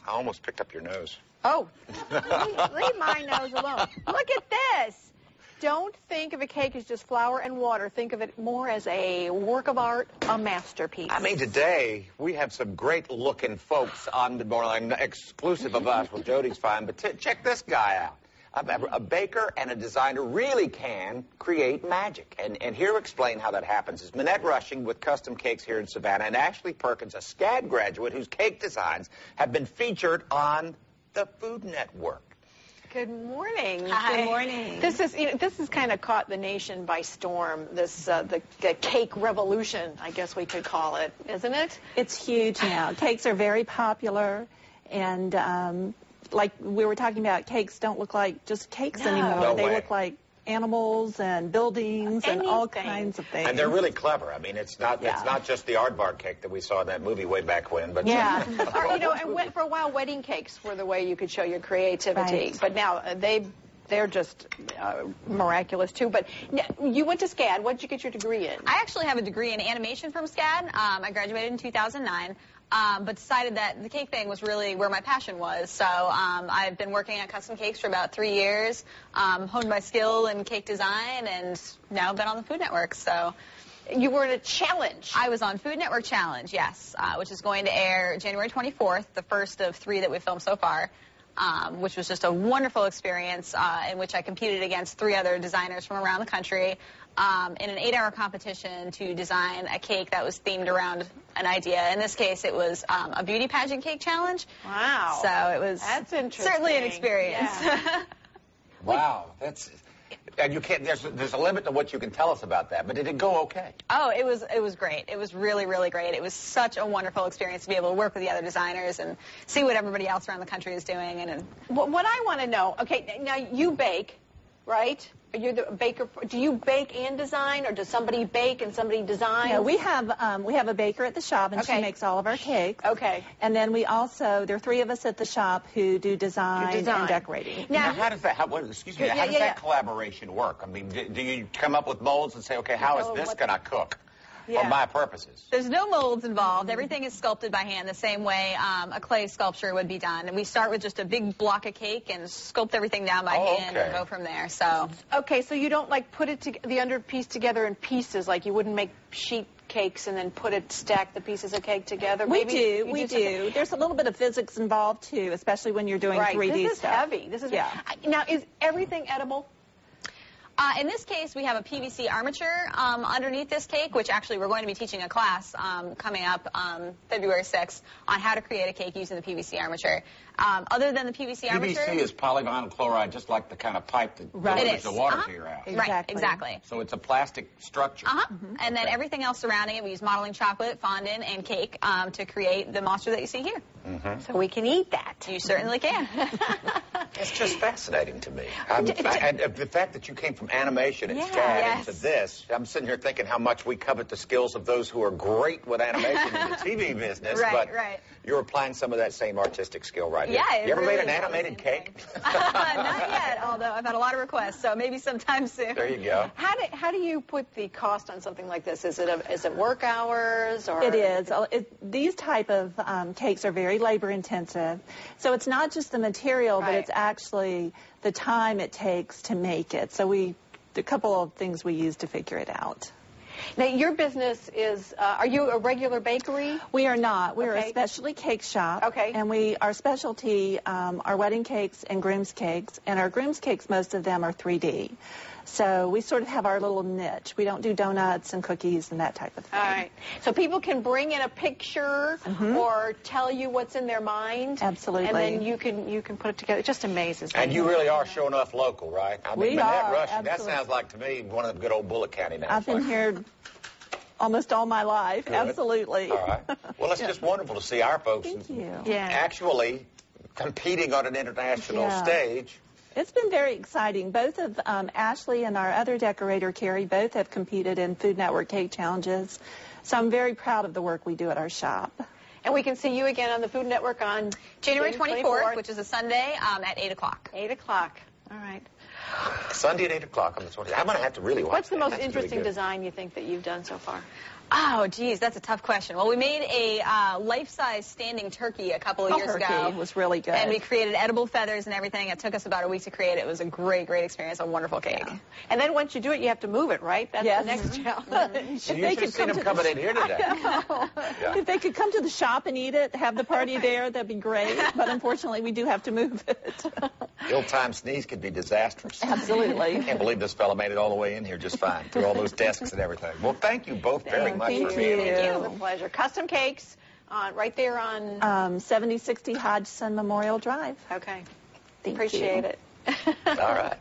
I almost picked up your nose. Oh, leave my nose alone. Look at this. Don't think of a cake as just flour and water. Think of it more as a work of art, a masterpiece. I mean, today we have some great-looking folks on the board, exclusive of us. Well, Jody's fine, but check this guy out. A baker and a designer really can create magic. And here to explain how that happens is Minette Rushing with Custom Cakes here in Savannah, and Ashlee Perkins, a SCAD graduate whose cake designs have been featured on the Food Network. Good morning. Hi. Good morning. This is kind of caught the nation by storm. This the cake revolution, I guess we could call it, isn't it? It's huge now. Cakes are very popular, and like we were talking about, cakes don't look like just cakes anymore. No they way. look like animals and buildings and all kinds of things. And they're really clever. I mean, it's not just the aardvark cake that we saw in that movie way back when. But yeah. Or, and for a while, wedding cakes were the way you could show your creativity. Right. But now they're just miraculous too. But you went to SCAD. What did you get your degree in? I actually have a degree in animation from SCAD. I graduated in 2009. But decided that the cake thing was really where my passion was. So I've been working at Custom Cakes for about 3 years, honed my skill in cake design, and now been on the Food Network. So you were in a challenge. I was on Food Network Challenge, yes, which is going to air January 24th, the first of 3 that we've filmed so far. Which was just a wonderful experience in which I competed against 3 other designers from around the country in an 8-hour competition to design a cake that was themed around an idea. In this case, it was a beauty pageant cake challenge. Wow. So it was certainly an experience. Yeah. Wow. And you can't. There's a limit to what you can tell us about that. But did it go okay? Oh, it was great. It was really, really great. It was such a wonderful experience to be able to work with the other designers and see what everybody else around the country is doing. And what I want to know, okay, now you bake, right? You're the baker. Do you bake and design, or does somebody bake and somebody design? No, we have a baker at the shop, and she makes all of our cakes. Okay. And then there are 3 of us at the shop who do design and decorating. Now, how does that? How does that collaboration work? I mean, do you come up with molds and say, okay, how is this going to cook? For my purposes. There's no molds involved. Everything is sculpted by hand the same way a clay sculpture would be done. And we start with just a big block of cake and sculpt everything down by hand and go from there. So okay, so you don't like put the under piece together in pieces, like you wouldn't make sheet cakes and then stack the pieces of cake together. We do. There's a little bit of physics involved too, especially when you're doing 3D stuff. This is heavy. This is Now, is everything edible? In this case, we have a PVC armature underneath this cake, which actually we're going to be teaching a class coming up February 6th on how to create a cake using the PVC armature. Other than the PVC armature... PVC is polyvinyl chloride, just like the kind of pipe that delivers the water to your house. Exactly. Right, exactly. So it's a plastic structure. And then everything else surrounding it, we use modeling chocolate, fondant, and cake to create the monster that you see here. So we can eat that. You certainly can. It's just fascinating to me. And the fact that you came from animation and SCAD into this, I'm sitting here thinking how much we covet the skills of those who are great with animation in the TV business. Right, but right. You're applying some of that same artistic skill right here. Yeah, you ever really made an animated cake? Not yet, although I've had a lot of requests, so maybe sometime soon. There you go. How do you put the cost on something like this? Is it work hours? Or It is. These type of cakes are very labor intensive. So it's not just the material, but it's actually the time it takes to make it. So a couple of things we use to figure it out. Now, your business is, are you a regular bakery? We are not. We are a specialty cake shop. Okay. And our specialty are wedding cakes and groom's cakes. And our groom's cakes, most of them are 3D. So we sort of have our little niche. We don't do donuts and cookies and that type of thing. All right. So people can bring in a picture or tell you what's in their mind. Absolutely. And then you can put it together. It just amazes me. And you really are showing off local, right? I mean, We Minette are, Rushing, that absolutely. sounds like to me one of the good old Bullitt County names. I've been here almost all my life. Good. Absolutely. All right. Well, it's just wonderful to see our folks actually competing on an international stage. It's been very exciting. Both of Ashlee and our other decorator, Carrie, both have competed in Food Network Cake Challenges. So I'm very proud of the work we do at our shop. And we can see you again on the Food Network on January 24th, which is a Sunday at 8 o'clock. 8 o'clock. All right. Sunday at 8 o'clock on the 20th. I'm going to have to really watch What's the most That's interesting really design you think that you've done so far? Oh, geez, that's a tough question. Well, we made a life-size standing turkey a couple of years ago. It was really good. And we created edible feathers and everything. It took us about a week to create it. It was a great, great experience, a wonderful cake. Yeah. And then once you do it, you have to move it, right? That's the next challenge. So you should have seen them coming in here today. Yeah. If they could come to the shop and eat it, have the party there, that'd be great. But unfortunately, we do have to move it. The old-time sneeze could be disastrous. Absolutely. I can't believe this fella made it all the way in here just fine through all those desks and everything. Well, thank you both very much for being here. Thank you. It was a pleasure. Custom cakes right there on 7060 Hodgson Memorial Drive. Okay. Thank Appreciate you. it. All right.